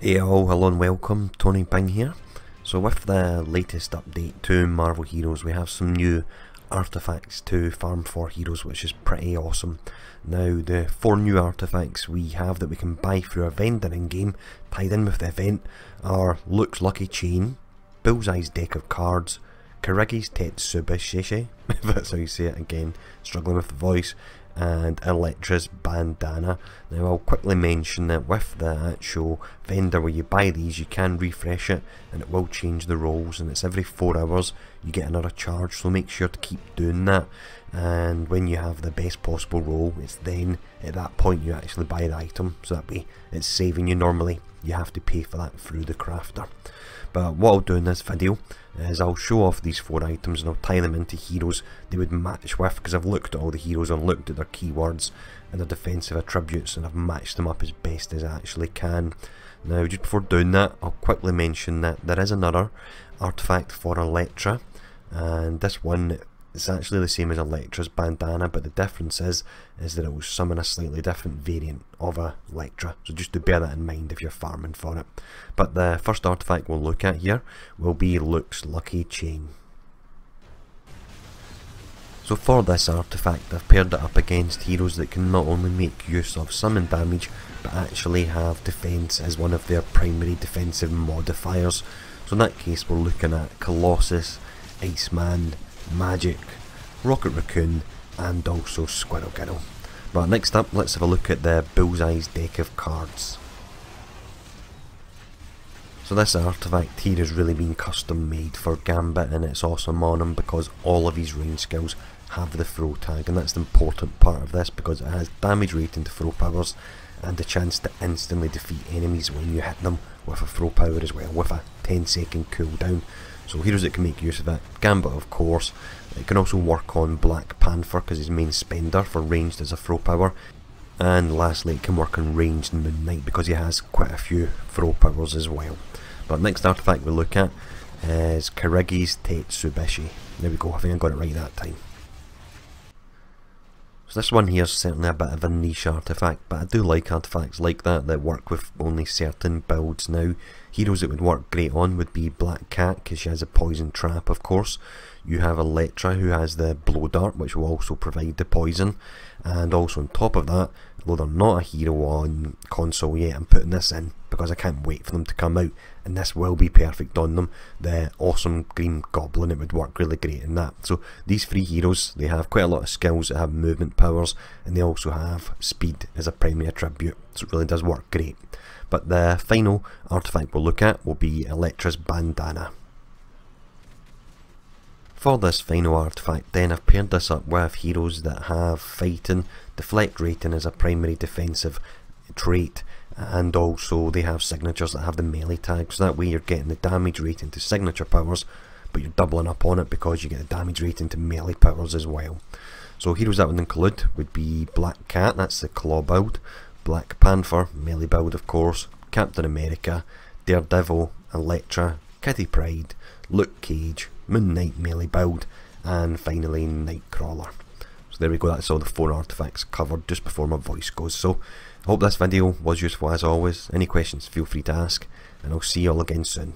Hey all, hello and welcome, Tony Bing here. So with the latest update to Marvel Heroes, we have some new artifacts to farm for heroes, which is pretty awesome. Now the 4 new artifacts we have that we can buy through a vendor in game, tied in with the event, are Luke's Lucky Chain, Bullseye's Deck of Cards, Karigi's Tetsubishi, if that's how you say it again, struggling with the voice, and Elektra's bandana. Now I'll quickly mention that with the actual vendor where you buy these, you can refresh it and it will change the rolls, and it's every 4 hours you get another charge, so make sure to keep doing that. And when you have the best possible roll, it's then at that point you actually buy the item, so that way it's saving you. Normally you have to pay for that through the crafter. But what I'll do in this video is I'll show off these 4 items and I'll tie them into heroes they would match with, because I've looked at all the heroes and looked at their keywords and their defensive attributes, and I've matched them up as best as I actually can. Now just before doing that, I'll quickly mention that there is another artifact for Elektra, and this one is actually the same as Elektra's bandana, but the difference is that it will summon a slightly different variant of Elektra, so just to bear that in mind if you're farming for it. But the first artifact we'll look at here will be Luke's Lucky Chain. So for this artifact, I've paired it up against heroes that can not only make use of summon damage, but actually have defense as one of their primary defensive modifiers. So in that case we're looking at Colossus, ICEMAN, MAGIK, Rocket Raccoon, and also Squirrel Girl. But next up, let's have a look at the Bullseye's Deck of Cards. So this artifact here has really been custom made for Gambit, and it's awesome on him because all of his range skills have the throw tag, and that's the important part of this because it has damage rating to throw powers and the chance to instantly defeat enemies when you hit them with a throw power as well, with a 10-second cooldown. So heroes that can make use of it: Gambit of course. It can also work on Black Panther because he's main spender for ranged as a throw power, and lastly it can work on ranged MOONKNIGHT because he has quite a few throw powers as well. But next artifact we look at is Karigi's Tetsubishi. There we go, I think I got it right that time. So this one here is certainly a bit of a niche artifact, but I do like artifacts like that that work with only certain builds. Now heroes that would work great on would be Black Cat because she has a poison trap of course. You have Elektra who has the blow dart which will also provide the poison, and also on top of that, although they're not a hero on console yet, I'm putting this in because I can't wait for them to come out, and this will be perfect on them, the awesome green goblin. It would work really great in that. So these 3 heroes, they have quite a lot of skills that have movement powers, and they also have speed as a primary attribute, so it really does work great. But the final artifact we'll look at will be Elektra's bandana. For this final artifact then, I've paired this up with heroes that have fighting, deflect rating as a primary defensive trait, and also they have signatures that have the melee tag, so that way you're getting the damage rating to signature powers, but you're doubling up on it because you get the damage rating to melee powers as well. So heroes that would include would be Black Cat, that's the claw build, Black Panther, melee build of course, Captain America, Daredevil, Elektra, Kitty Pryde, Luke Cage, MOONKNIGHT melee build, and finally Nightcrawler. So there we go, that's all the 4 artifacts covered just before my voice goes. So I hope this video was useful as always. Any questions feel free to ask, and I'll see you all again soon.